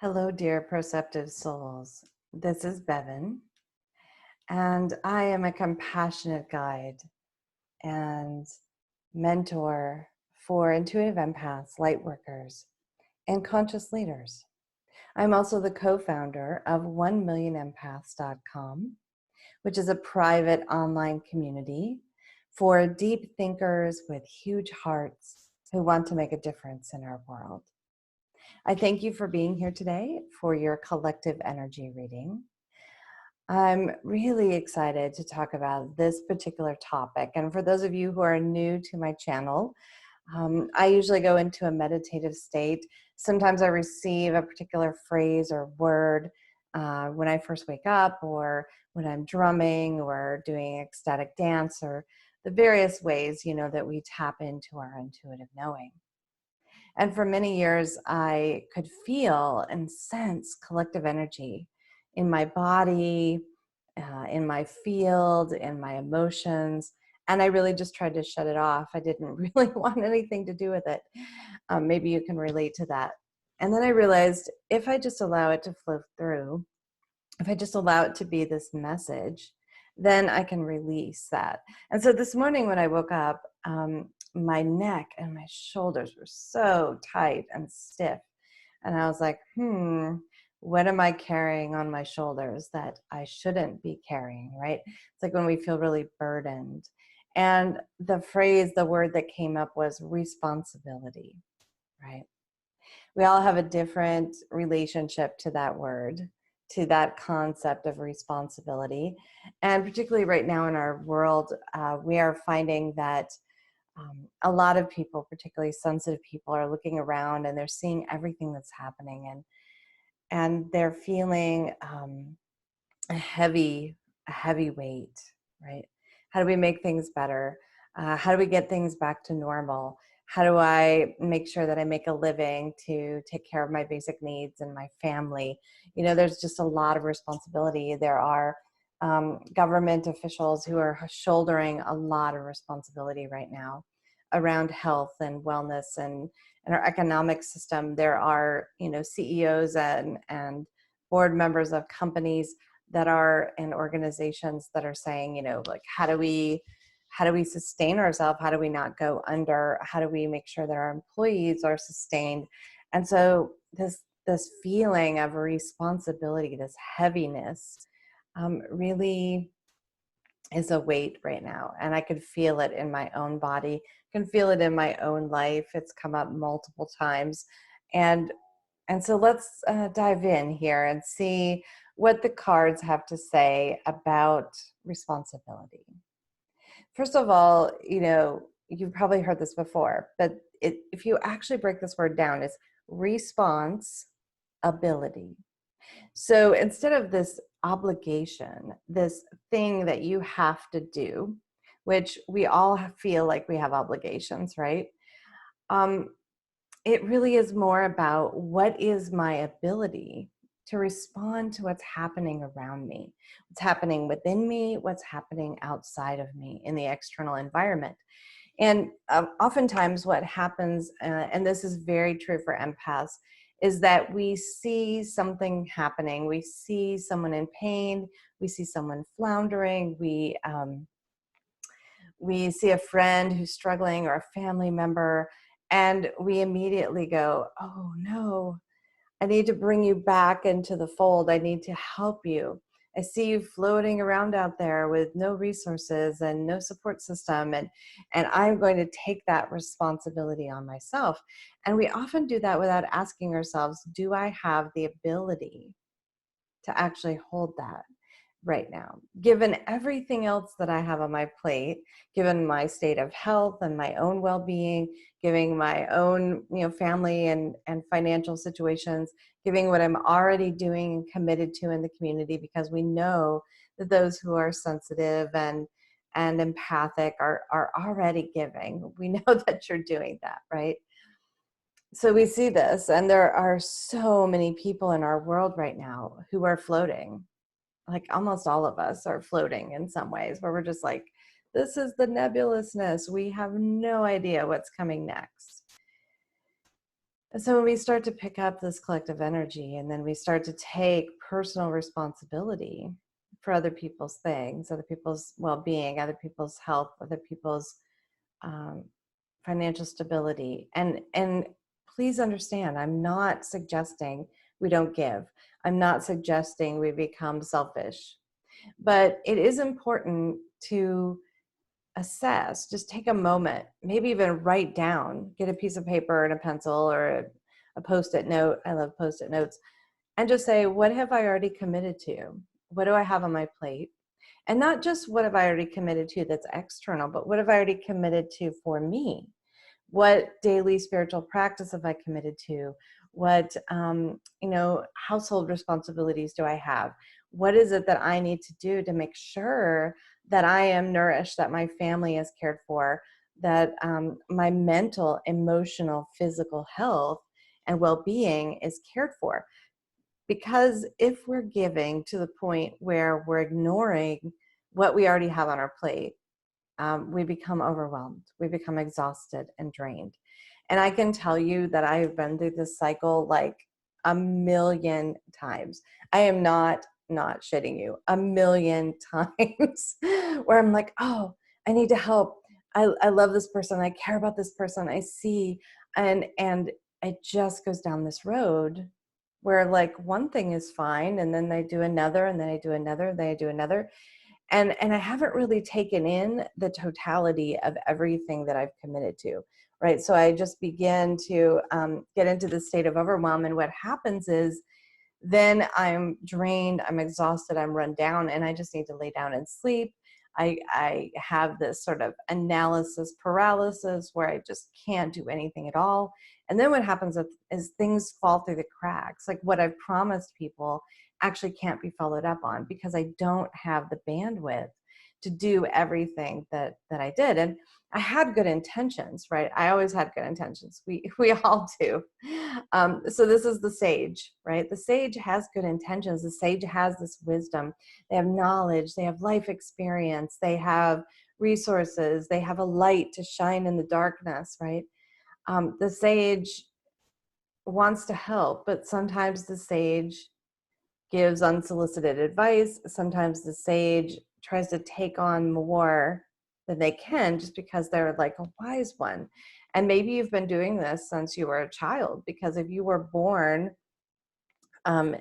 Hello, dear perceptive souls. This is Bevin, and I am a compassionate guide and mentor for intuitive empaths, light workers, and conscious leaders. I'm also the co-founder of 1millionempaths.com, which is a private online community for deep thinkers with huge hearts who want to make a difference in our world. I thank you for being here today for your collective energy reading. I'm really excited to talk about this particular topic. And for those of you who are new to my channel, I usually go into a meditative state. Sometimes I receive a particular phrase or word when I first wake up, or when I'm drumming or doing ecstatic dance, or the various ways, that we tap into our intuitive knowing. And for many years, I could feel and sense collective energy in my body, in my field, in my emotions. And I really just tried to shut it off. I didn't really want anything to do with it. Maybe you can relate to that. And then I realized if I just allow it to flow through, if I just allow it to be this message, then I can release that. And so this morning when I woke up, my neck and my shoulders were so tight and stiff. And I was like, what am I carrying on my shoulders that I shouldn't be carrying, right? It's like when we feel really burdened. And the word that came up was responsibility, right? We all have a different relationship to that word, to that concept of responsibility. And particularly right now in our world, we are finding that a lot of people, particularly sensitive people, are looking around and they're seeing everything that's happening, and they're feeling a heavy weight, right? How do we make things better? How do we get things back to normal? How do I make sure that I make a living to take care of my basic needs and my family? There's just a lot of responsibility. There are government officials who are shouldering a lot of responsibility right now around health and wellness and our economic system. There are, CEOs and board members of companies that are in organizations that are saying, like, how do we sustain ourselves? How do we not go under? How do we make sure that our employees are sustained? And so this feeling of responsibility, this heaviness, really is a weight right now. And I could feel it in my own body, can feel it in my own life. It's come up multiple times. And so let's dive in here and see what the cards have to say about responsibility. First of all, you've probably heard this before, but if you actually break this word down, it's response ability. So instead of this obligation, this thing that you have to do, which we all feel like we have obligations, right? It really is more about what is my ability to respond to what's happening around me, what's happening within me, what's happening outside of me in the external environment. And oftentimes what happens, and this is very true for empaths, is that we see something happening. We see someone in pain. We see someone floundering. We see a friend who's struggling or a family member, and we immediately go, oh no, I need to bring you back into the fold. I need to help you. I see you floating around out there with no resources and no support system, and I'm going to take that responsibility on myself. And we often do that without asking ourselves, do I have the ability to actually hold that right now, given everything else that I have on my plate, given my state of health and my own well-being, giving my own, family and financial situations, giving what I'm already doing and committed to in the community, because we know that those who are sensitive and empathic are already giving. We know that you're doing that, right? So we see this, and there are so many people in our world right now who are floating. Like almost all of us are floating in some ways, where we're just like, this is the nebulousness. We have no idea what's coming next. So when we start to pick up this collective energy and then we start to take personal responsibility for other people's things, other people's well-being, other people's health, other people's um, financial stability, and please understand, I'm not suggesting we don't give. I'm not suggesting we become selfish, but it is important to assess, just take a moment, maybe even write down, get a piece of paper and a pencil or a post-it note. I love post-it notes. And just say, what have I already committed to? What do I have on my plate? And not just what have I already committed to that's external, but what have I already committed to for me? What daily spiritual practice have I committed to? What household responsibilities do I have? What is it that I need to do to make sure that I am nourished, that my family is cared for, that my mental, emotional, physical health and well-being is cared for? Because if we're giving to the point where we're ignoring what we already have on our plate, we become overwhelmed, we become exhausted and drained. And I can tell you that I have been through this cycle like a million times. I am not shitting you, a million times where I'm like, oh, I need to help. I love this person. I care about this person. I see, and it just goes down this road where like one thing is fine, and then I do another, and then I do another, and then I do another. And I haven't really taken in the totality of everything that I've committed to, right? So I just begin to get into the state of overwhelm. And what happens is then I'm drained, I'm exhausted, I'm run down, and I just need to lay down and sleep. I have this sort of analysis paralysis where I just can't do anything at all. And then what happens is things fall through the cracks. Like what I've promised people actually can't be followed up on because I don't have the bandwidth to do everything that I did. And I had good intentions, right? I always had good intentions. We all do. So this is the sage, right? The sage has good intentions. The sage has this wisdom. They have knowledge. They have life experience. They have resources. They have a light to shine in the darkness, right? The sage wants to help, but sometimes the sage gives unsolicited advice. Sometimes the sage tries to take on more than they can just because they're like a wise one. And maybe you've been doing this since you were a child, because if you were born um,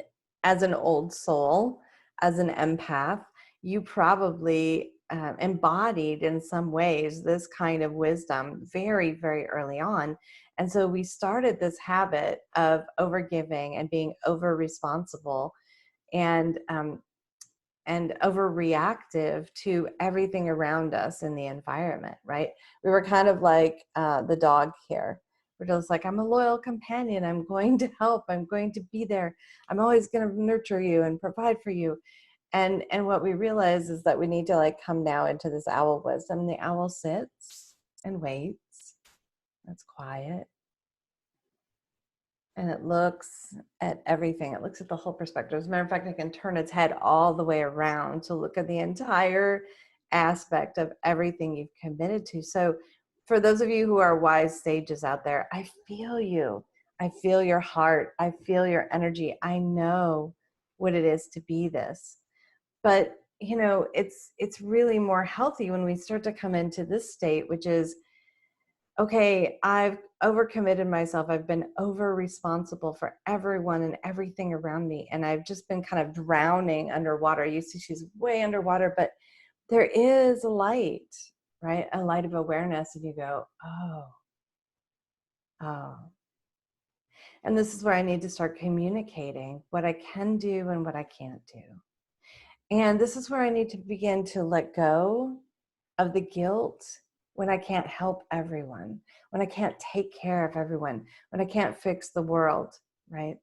as an old soul, as an empath, you probably embodied in some ways this kind of wisdom very, very early on. And so we started this habit of overgiving and being over responsible and overreactive to everything around us in the environment, right? We were kind of like the dog here. We're just like, I'm a loyal companion. I'm going to help. I'm going to be there. I'm always going to nurture you and provide for you. And what we realize is that we need to like come now into this owl wisdom. The owl sits and waits. It's quiet. And it looks at everything. It looks at the whole perspective. As a matter of fact, it can turn its head all the way around to look at the entire aspect of everything you've committed to. So for those of you who are wise sages out there, I feel you. I feel your heart. I feel your energy. I know what it is to be this. But, you know, it's really more healthy when we start to come into this state, which is, okay, I've overcommitted myself. I've been over responsible for everyone and everything around me. And I've just been kind of drowning underwater. You see, she's way underwater, but there is a light, right? A light of awareness. And you go, oh, oh. And this is where I need to start communicating what I can do and what I can't do. And this is where I need to begin to let go of the guilt when I can't help everyone, when I can't take care of everyone, when I can't fix the world, right?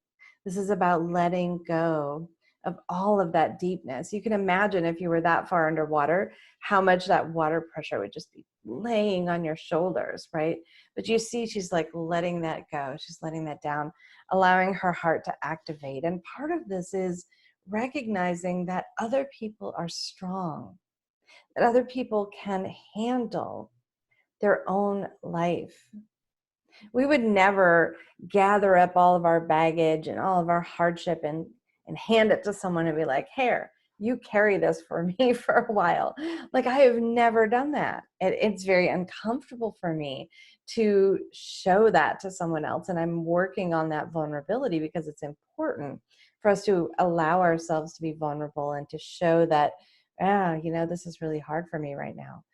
This is about letting go of all of that deepness. You can imagine if you were that far underwater, how much that water pressure would just be laying on your shoulders, right? But you see, she's like letting that go. She's letting that down, allowing her heart to activate. And part of this is recognizing that other people are strong, that other people can handle their own life. We would never gather up all of our baggage and all of our hardship and hand it to someone and be like, here, you carry this for me for a while. Like, I have never done that. It's very uncomfortable for me to show that to someone else. And I'm working on that vulnerability because it's important for us to allow ourselves to be vulnerable and to show that, this is really hard for me right now.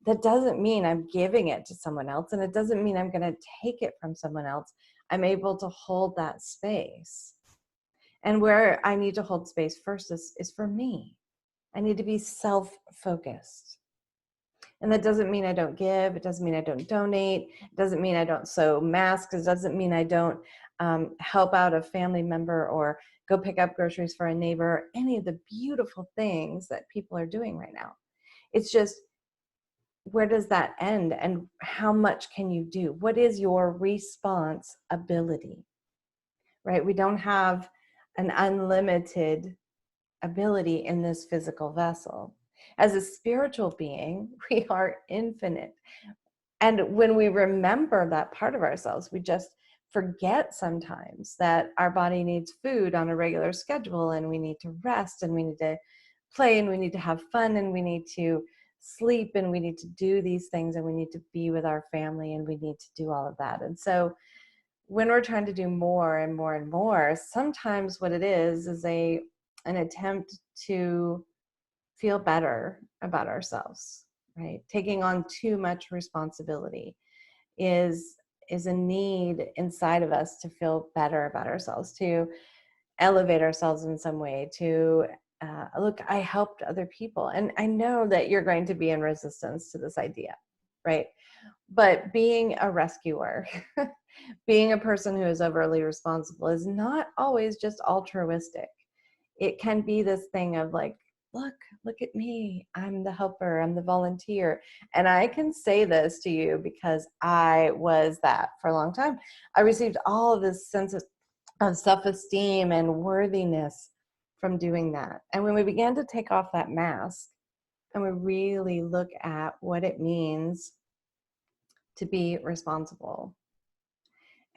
That doesn't mean I'm giving it to someone else, and it doesn't mean I'm going to take it from someone else. I'm able to hold that space. And where I need to hold space first is for me. I need to be self-focused. And that doesn't mean I don't give. It doesn't mean I don't donate. It doesn't mean I don't sew masks. It doesn't mean I don't help out a family member or go pick up groceries for a neighbor. Any of the beautiful things that people are doing right now. It's just, where does that end, and how much can you do? What is your responsibility, right? We don't have an unlimited ability in this physical vessel. As a spiritual being, we are infinite. And when we remember that part of ourselves, we just forget sometimes that our body needs food on a regular schedule, and we need to rest, and we need to play, and we need to have fun, and we need to sleep, and we need to do these things, and we need to be with our family, and we need to do all of that. And so when we're trying to do more and more and more, sometimes what it is an attempt to feel better about ourselves, right? Taking on too much responsibility is a need inside of us to feel better about ourselves, to elevate ourselves in some way, to look, I helped other people. And I know that you're going to be in resistance to this idea, right? But being a rescuer, being a person who is overly responsible is not always just altruistic. It can be this thing of like, look at me. I'm the helper. I'm the volunteer. And I can say this to you because I was that for a long time. I received all of this sense of self-esteem and worthiness from doing that. And when we began to take off that mask and we really look at what it means to be responsible,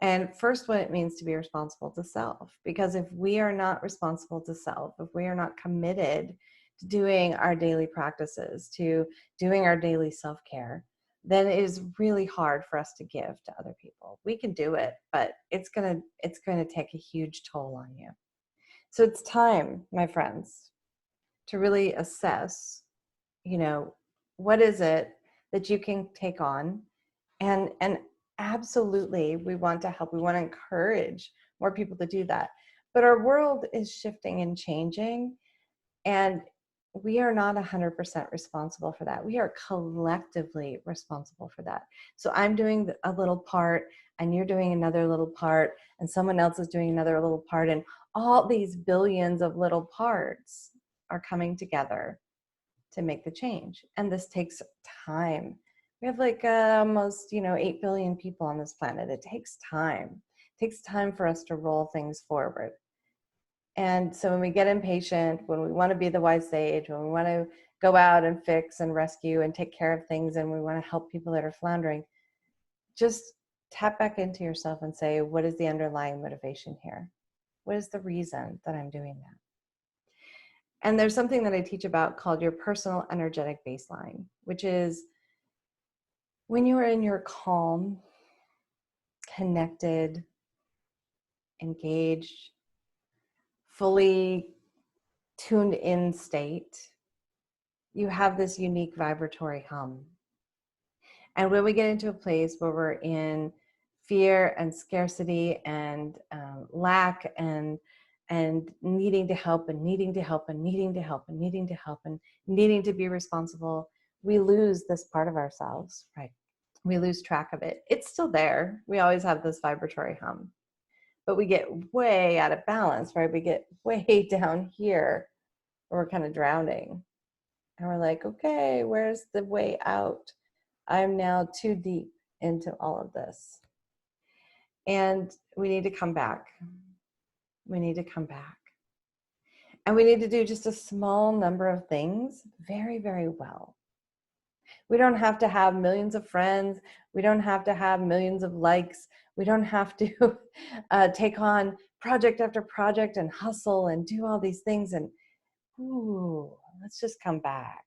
and first, what it means to be responsible to self. Because if we are not responsible to self, if we are not committed to doing our daily practices, to doing our daily self-care, then it is really hard for us to give to other people. We can do it, but it's going to take a huge toll on you. So it's time, my friends, to really assess, what is it that you can take on, and absolutely, we want to help. We want to encourage more people to do that. But our world is shifting and changing, and we are not 100% responsible for that. We are collectively responsible for that. So I'm doing a little part, and you're doing another little part, and someone else is doing another little part, and all these billions of little parts are coming together to make the change. And this takes time. We have like almost 8 billion people on this planet. It takes time. It takes time for us to roll things forward. And so when we get impatient, when we want to be the wise sage, when we want to go out and fix and rescue and take care of things, and we want to help people that are floundering, just tap back into yourself and say, what is the underlying motivation here? What is the reason that I'm doing that? And there's something that I teach about called your personal energetic baseline, which is when you are in your calm, connected, engaged, fully tuned in state, you have this unique vibratory hum. And when we get into a place where we're in fear and scarcity and lack and needing to help and needing to help and needing to help and needing to help and needing to be responsible, we lose this part of ourselves, right? We lose track of it. It's still there. We always have this vibratory hum, but we get way out of balance, right? We get way down here where we're kind of drowning. And we're like, okay, where's the way out? I'm now too deep into all of this. And we need to come back. We need to come back. And we need to do just a small number of things very, very well. We don't have to have millions of friends. We don't have to have millions of likes. We don't have to take on project after project and hustle and do all these things. And ooh, let's just come back.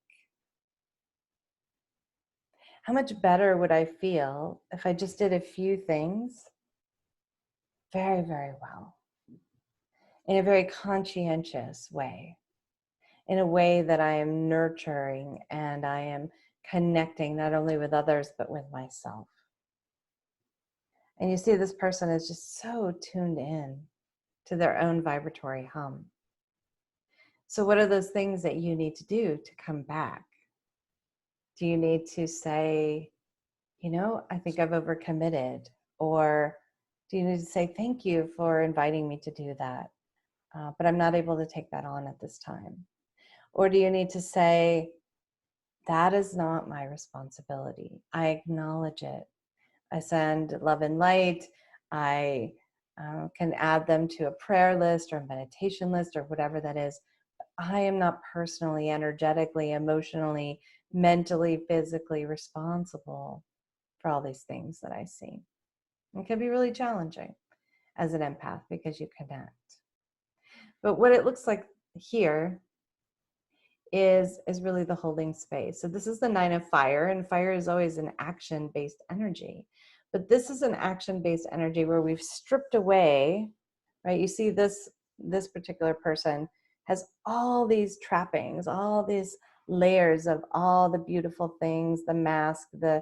How much better would I feel if I just did a few things very, very well, in a very conscientious way, in a way that I am nurturing and I am connecting not only with others, but with myself. And you see, this person is just so tuned in to their own vibratory hum. So what are those things that you need to do to come back? Do you need to say, you know, I think I've overcommitted? Or do you need to say, thank you for inviting me to do that, but I'm not able to take that on at this time? Or do you need to say, that is not my responsibility. I acknowledge it. I send love and light. I can add them to a prayer list or a meditation list or whatever that is. I am not personally, energetically, emotionally, mentally, physically responsible for all these things that I see. It can be really challenging as an empath because you connect. But what it looks like here is really the holding space. So this is the 9 of fire, and fire is always an action-based energy. But this is an action-based energy where we've stripped away, right? You see this particular person has all these trappings, all these layers of all the beautiful things, the mask, the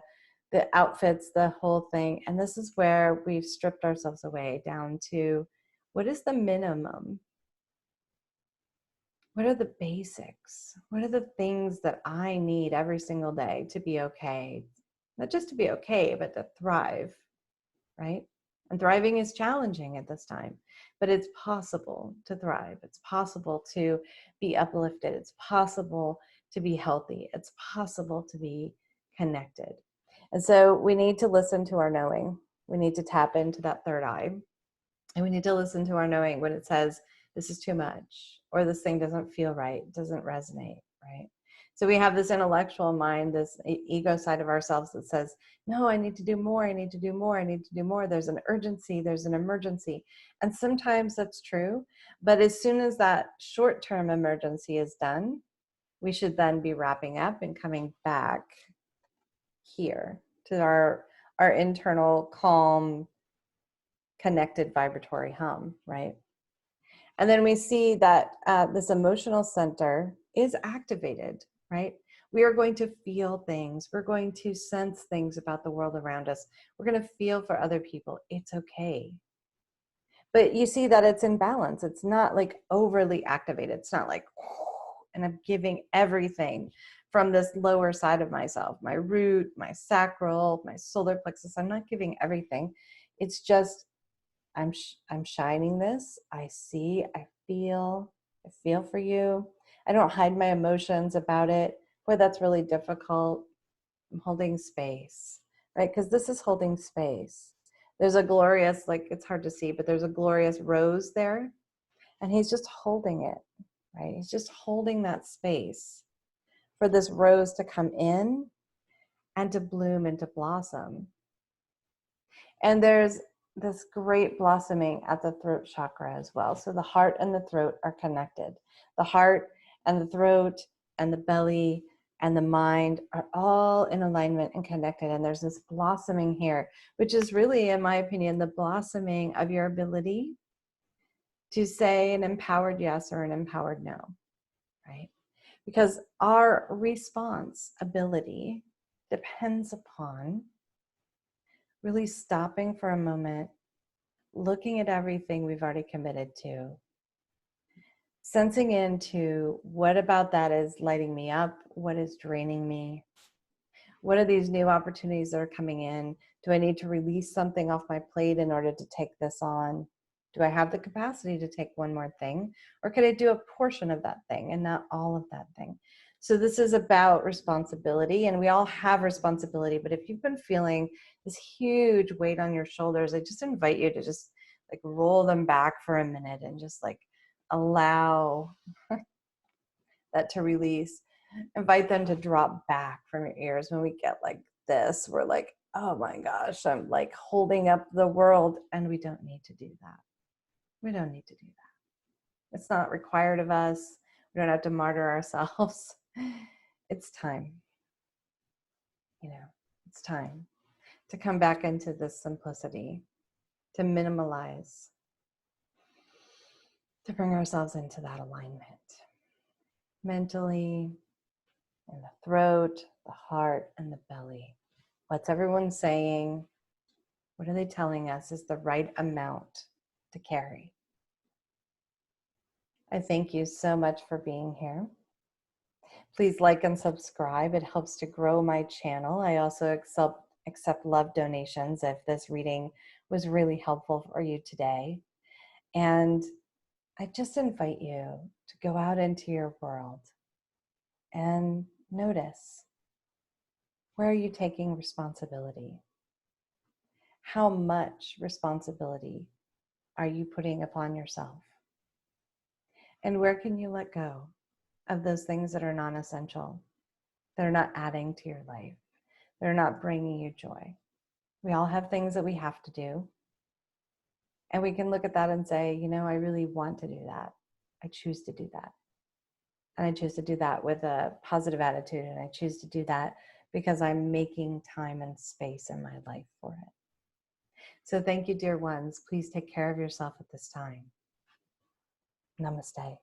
outfits, the whole thing. And this is where we've stripped ourselves away down to what is the minimum? What are the basics? What are the things that I need every single day to be okay? Not just to be okay, but to thrive, right? And thriving is challenging at this time, but it's possible to thrive. It's possible to be uplifted. It's possible to be healthy. It's possible to be connected. And so we need to listen to our knowing. We need to tap into that third eye. And we need to listen to our knowing when it says, this is too much, or this thing doesn't feel right, doesn't resonate, right? So we have this intellectual mind, this ego side of ourselves that says, no, I need to do more, I need to do more, I need to do more. There's an urgency, there's an emergency. And sometimes that's true. But as soon as that short-term emergency is done, we should then be wrapping up and coming back here to our internal calm, connected vibratory hum, right? And then we see that this emotional center is activated, right? We are going to feel things. We're going to sense things about the world around us. We're going to feel for other people. It's okay. But you see that it's in balance. It's not like overly activated. It's not like, and I'm giving everything from this lower side of myself, my root, my sacral, my solar plexus. I'm not giving everything. It's just, I'm shining this. I see, I feel for you. I don't hide my emotions about it. Boy, that's really difficult. I'm holding space, right? Because this is holding space. There's a glorious, like, it's hard to see, but there's a glorious rose there. And he's just holding it, right? He's just holding that space for this rose to come in and to bloom and to blossom. And there's this great blossoming at the throat chakra as well. So the heart and the throat are connected. The heart and the throat and the belly and the mind are all in alignment and connected. And there's this blossoming here, which is really, in my opinion, the blossoming of your ability to say an empowered yes or an empowered no, right? Because our response ability depends upon really stopping for a moment, looking at everything we've already committed to, sensing into what about that is lighting me up, what is draining me, what are these new opportunities that are coming in? Do I need to release something off my plate in order to take this on? Do I have the capacity to take one more thing? Or could I do a portion of that thing and not all of that thing? So this is about responsibility, and we all have responsibility, but if you've been feeling this huge weight on your shoulders, I just invite you to just like roll them back for a minute and just like allow that to release. Invite them to drop back from your ears. When we get like this, we're like, oh my gosh, I'm like holding up the world. And we don't need to do that. We don't need to do that. It's not required of us. We don't have to martyr ourselves. It's time. It's time to come back into this simplicity, to minimalize, to bring ourselves into that alignment mentally, in the throat, the heart, and the belly. What's everyone saying? What are they telling us is the right amount to carry? I thank you so much for being here. Please like and subscribe. It helps to grow my channel. I also accept love donations if this reading was really helpful for you today. And I just invite you to go out into your world and notice, where are you taking responsibility? How much responsibility are you putting upon yourself? And where can you let go of those things that are non-essential, that are not adding to your life, that are not bringing you joy? We all have things that we have to do. And we can look at that and say, I really want to do that. I choose to do that. And I choose to do that with a positive attitude. And I choose to do that because I'm making time and space in my life for it. So thank you, dear ones. Please take care of yourself at this time. Namaste.